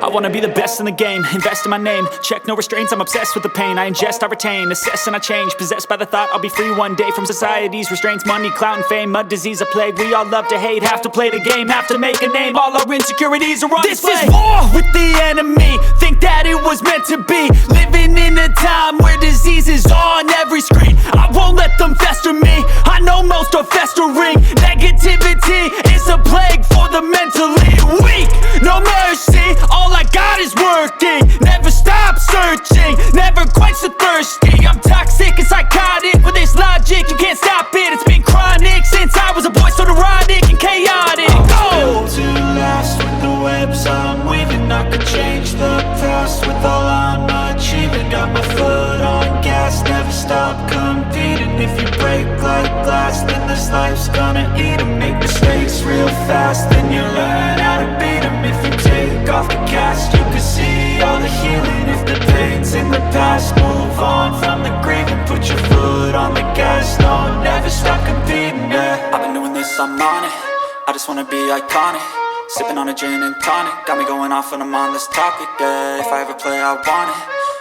I wanna be the best in the game, invest in my name, check no restraints, I'm obsessed with the pain. I ingest, I retain, assess and I change, possessed by the thought I'll be free one day from society's restraints. Money, clout and fame, mud, disease, a plague. We all love to hate, have to play the game, have to make a name. All our insecurities are on display. This is war with the enemy, think that it was meant to be. Living in a time where disease is on every screen. I won't let them fester me, I know most are festering. Negativity is a plague for the mentally weak. No mercy, all I got is working. Never stop searching, never quench the thirsty. I'm toxic and psychotic, with this logic you can't stop it. It's been chronic since I was a boy, so neurotic and chaotic. Built to last with the webs I'm weaving. I could change the past with all I'm achieving. Got my foot on gas, never stop competing. If you break like glass, then this life's gonna eat 'em. Make mistakes real fast, then you learn how to beat 'em. If you take off the cast, you can see all the healing. If I just wanna be iconic, sipping on a gin and tonic. Got me going off when I'm on this topic, yeah. If I ever play, I want it.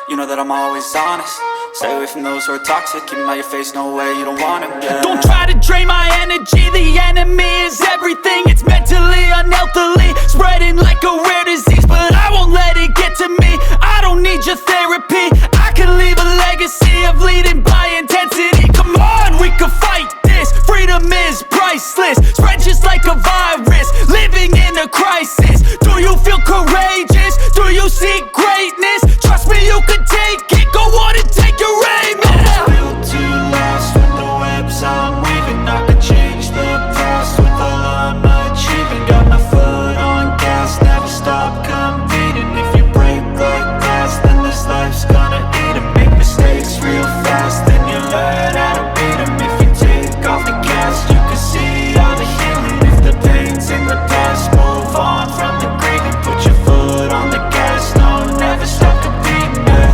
You know that I'm always honest. Stay away from those who are toxic. Keep them out your face, no way, you don't want it, yeah. Don't try to drain my energy. The enemy is everything. It's mentally, unhealthily, spreading like a rare disease. But I won't let it get to me. I don't need your therapy. I can leave a legacy of leading by intensity. Come on, we can fight this. Freedom is priceless. Spread just like a virus. Living in a crisis. Do you feel courageous? Do you seek greatness? Trust me, you can take it. Go on and take your aim. I'm built to last with the webs I'm weaving. I could change the past with all I'm achieving. Got my foot on gas, never stop competing. If you break like glass, then this life's gonna eat 'em. Make mistakes real fast, then you learn how to beat 'em. If you take off the cast, you can see all the healing. If the pain's in the past, move on from the grieving. Put your foot on the gas, no, never stop competing, yeah.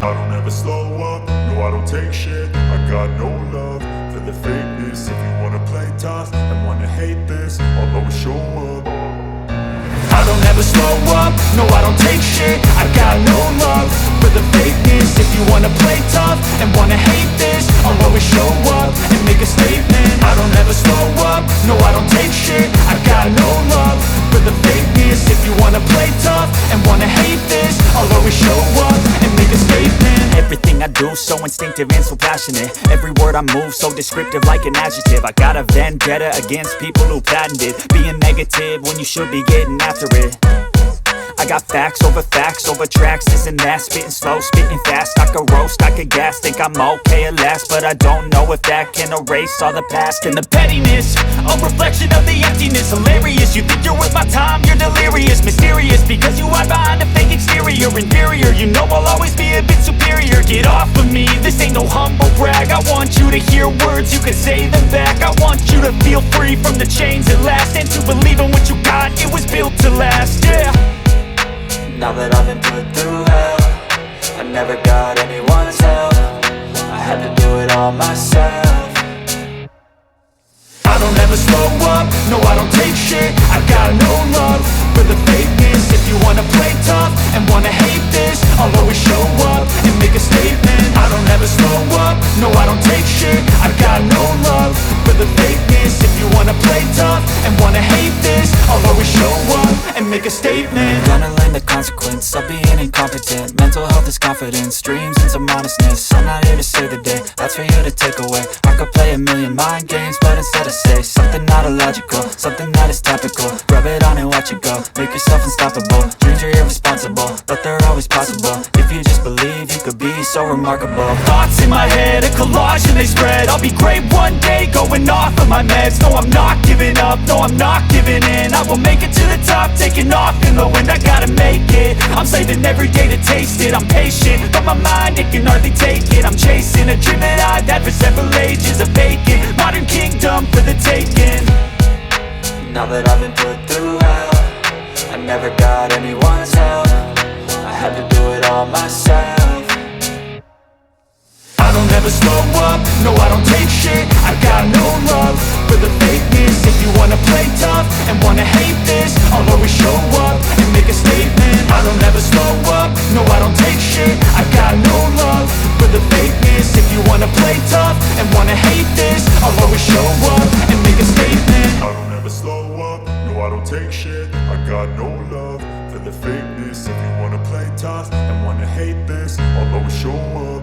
I don't ever slow up, no I don't take shit. I got no love for the fakeness. If you wanna play tough and wanna hate this, I'll always show up. I don't ever slow up, no I don't take shit. I got no love for the fakeness. If you wanna play tough and wanna hate this, I'll always show up and make a statement. I don't ever slow up, no I don't take shit. I got no love for the fakeness. If you wanna play tough and wanna hate this, I'll always show up and make a statement. Everything I do so instinctive and so passionate. Every word I move so descriptive like an adjective. I got a vendetta against people who patented being negative when you should be getting after it. I I got facts over tracks, this and that. Spitting slow, spitting fast, I could roast, I could gas. Think I'm okay at last, but I don't know if that can erase all the past. And the pettiness, a reflection of the emptiness. Hilarious, you think you're worth my time, you're delirious. Mysterious, because you hide behind a fake exterior. Inferior, you know I'll always be a bit superior. Get off of me, this ain't no humble brag. I want you to hear words, you can say them back. I want you to feel free from the chains at last, and to believe in what you got, it was built to last, yeah. Now that I've been put through hell, I never got anyone's help, I had to do it all myself. I don't ever slow up, no I don't take shit. I got no love for the fakeness. If you wanna play tough and wanna hate this, I'll always show up and make a statement. I don't ever slow up, no I don't take shit. I got no love for the fakeness. If you wanna play tough and wanna hate this, I'll always show up and make a statement. Gonna learn the consequence of being incompetent. Mental health is confidence, dreams and some honestness. I'm not here to save the day, that's for you to take away. I could play a million mind games, but instead I say something not illogical, something that is topical. Rub it on and watch it go, make yourself unstoppable. Dreams are irresponsible, but they're always possible. If you just believe, you could be so remarkable. Thoughts in my head, a collage and they spread. I'll be great one day, going off of my meds. No, I'm not giving up, no, I'm not giving in. I will make it to the top, taking off in the wind. I gotta make it, I'm saving every day to taste it. I'm patient, but my mind, it can hardly take it. I'm chasing a dream that I've had for several ages. A vacant, modern kingdom for the taking. Now that I've been put through hell, I never got anyone's help, I had to do it all myself. I don't ever slow up, no I don't take shit. I got no love for the fakeness. If you wanna play tough and wanna hate this, I'll always show up and make a statement. I don't ever slow up, no I don't take shit. I got no love for the fakeness. If you wanna play tough and wanna hate this, I'll always show up and make a statement. I don't ever slow up, no I don't take shit. I got no love for the fakeness. If you wanna play tough and wanna hate this, I'll always show up